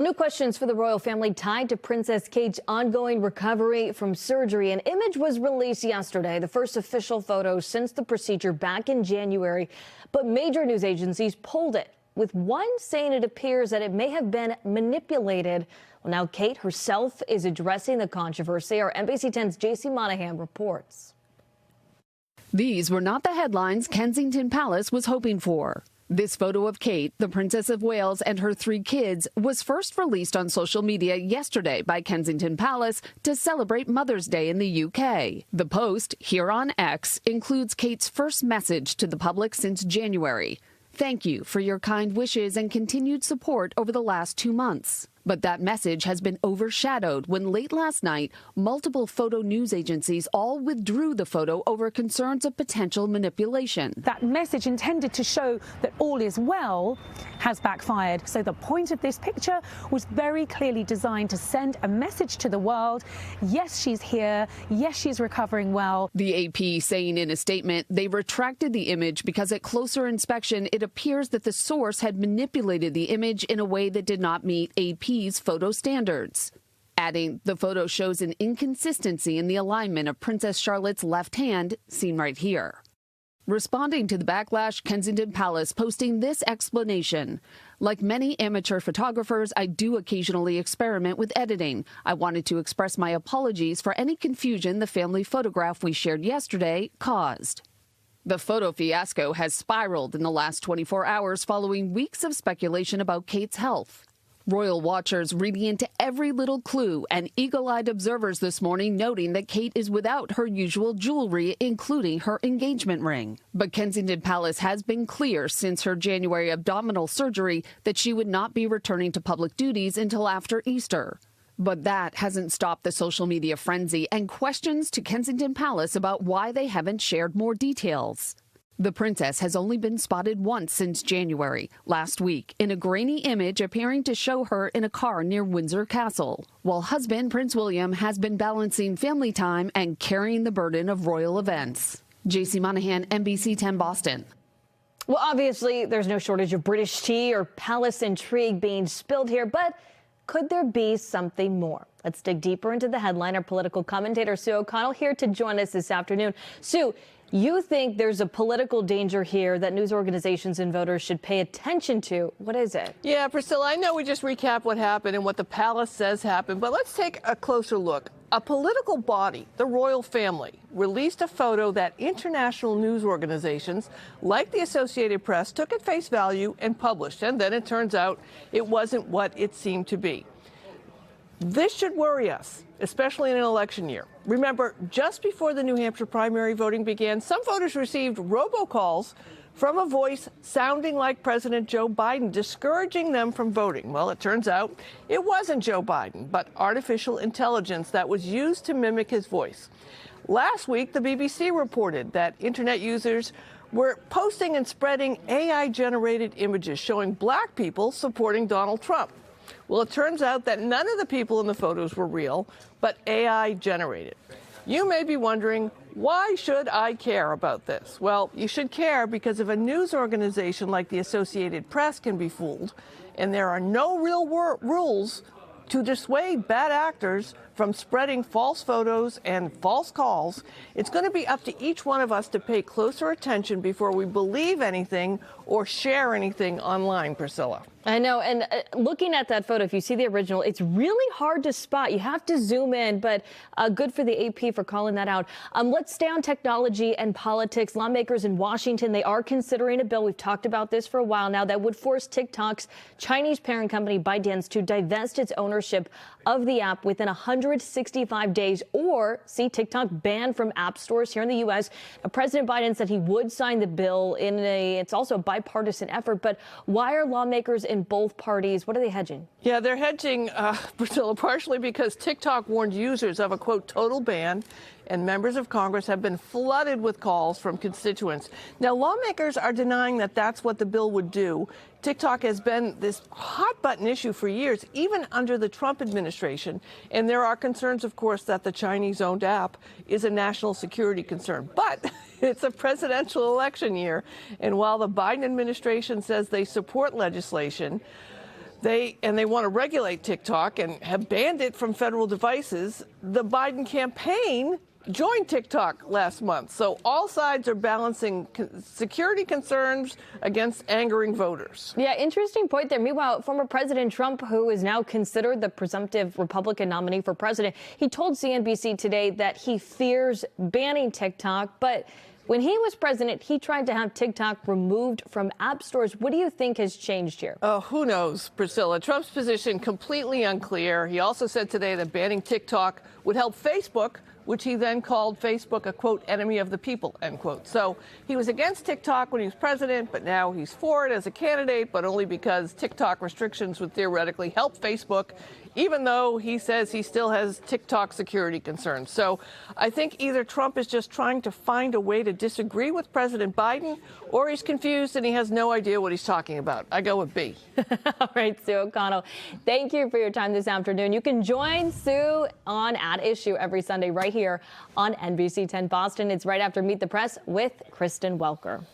New questions for the royal family tied to Princess Kate's ongoing recovery from surgery. An image was released yesterday, the first official photo since the procedure back in January. But major news agencies pulled it, with one saying it appears that it may have been manipulated. Well, now Kate herself is addressing the controversy. Our NBC10's J.C. Monahan reports. These were not the headlines Kensington Palace was hoping for. This photo of Kate, the Princess of Wales, and her 3 kids was first released on social media yesterday by Kensington Palace to celebrate Mother's Day in the UK. The post, here on X, includes Kate's first message to the public since January. Thank you for your kind wishes and continued support over the last 2 months. But that message has been overshadowed when late last night, multiple photo news agencies all withdrew the photo over concerns of potential manipulation. That message intended to show that all is well has backfired. So the point of this picture was very clearly designed to send a message to the world. Yes, she's here. Yes, she's recovering well. The AP saying in a statement they retracted the image because at closer inspection, it appears that the source had manipulated the image in a way that did not meet AP's photo standards. Adding, the photo shows an inconsistency in the alignment of Princess Charlotte's left hand, seen right here. Responding to the backlash, Kensington Palace posting this explanation. Like many amateur photographers, I do occasionally experiment with editing. I wanted to express my apologies for any confusion the family photograph we shared yesterday caused. The photo fiasco has spiraled in the last 24 hours following weeks of speculation about Kate's health. Royal watchers reading into every little clue, and eagle-eyed observers this morning noting that Kate is without her usual jewelry, including her engagement ring. But Kensington Palace has been clear since her January abdominal surgery that she would not be returning to public duties until after Easter. But that hasn't stopped the social media frenzy and questions to Kensington Palace about why they haven't shared more details. The princess has only been spotted once since January, last week, in a grainy image appearing to show her in a car near Windsor Castle, while husband Prince William has been balancing family time and carrying the burden of royal events. J.C. Monahan, NBC10 Boston. Well, obviously, there's no shortage of British tea or palace intrigue being spilled here, but could there be something more? Let's dig deeper into the headline. Our political commentator, Sue O'Connell, here to join us this afternoon. Sue, you think there's a political danger here that news organizations and voters should pay attention to. What is it? Yeah, Priscilla, I know we just recapped what happened and what the palace says happened, but let's take a closer look. A political body, the royal family, released a photo that international news organizations like the Associated Press took at face value and published, and then it turns out it wasn't what it seemed to be. This should worry us, especially in an election year. Remember, just before the New Hampshire primary voting began, some voters received robocalls from a voice sounding like President Joe Biden, discouraging them from voting. Well, it turns out it wasn't Joe Biden, but artificial intelligence that was used to mimic his voice. Last week, the BBC reported that internet users were posting and spreading AI-generated images showing black people supporting Donald Trump. Well, it turns out that none of the people in the photos were real, but AI generated. You may be wondering, why should I care about this? Well, you should care because if a news organization like the Associated Press can be fooled, and there are no real rules to dissuade bad actors from spreading false photos and false calls, it's going to be up to each one of us to pay closer attention before we believe anything or share anything online, Priscilla. I know, and looking at that photo, if you see the original, it's really hard to spot. You have to zoom in, but good for the AP for calling that out. Let's stay on technology and politics. Lawmakers in Washington, they are considering a bill. We've talked about this for a while now that would force TikTok's Chinese parent company ByteDance to divest its ownership of the app within 165 days or see TikTok banned from app stores here in the U.S. President Biden said he would sign the bill it's also a bipartisan effort. But why are lawmakers in both parties? What are they hedging? Yeah, they're hedging, Priscilla, partially because TikTok warned users of a, quote, total ban, and members of Congress have been flooded with calls from constituents. Now, lawmakers are denying that that's what the bill would do. TikTok has been this hot-button issue for years, even under the Trump administration. And there are concerns, of course, that the Chinese-owned app is a national security concern. But it's a presidential election year. And while the Biden administration says they support legislation, They want to regulate TikTok and have banned it from federal devices. The Biden campaign joined TikTok last month. So all sides are balancing security concerns against angering voters. Yeah, interesting point there. Meanwhile, former President Trump, who is now considered the presumptive Republican nominee for president, he told CNBC today that he fears banning TikTok, but when he was president, he tried to have TikTok removed from app stores. What do you think has changed here? Oh, who knows, Priscilla? Trump's position completely unclear. He also said today that banning TikTok would help Facebook, which he then called Facebook a, quote, enemy of the people, end quote. So he was against TikTok when he was president, but now he's for it as a candidate, but only because TikTok restrictions would theoretically help Facebook, even though he says he still has TikTok security concerns. So I think either Trump is just trying to find a way to disagree with President Biden, or he's confused and he has no idea what he's talking about. I go with B. All right, Sue O'Connell, thank you for your time this afternoon. You can join Sue on At Issue every Sunday right here on NBC10 Boston. It's right after Meet the Press with Kristen Welker.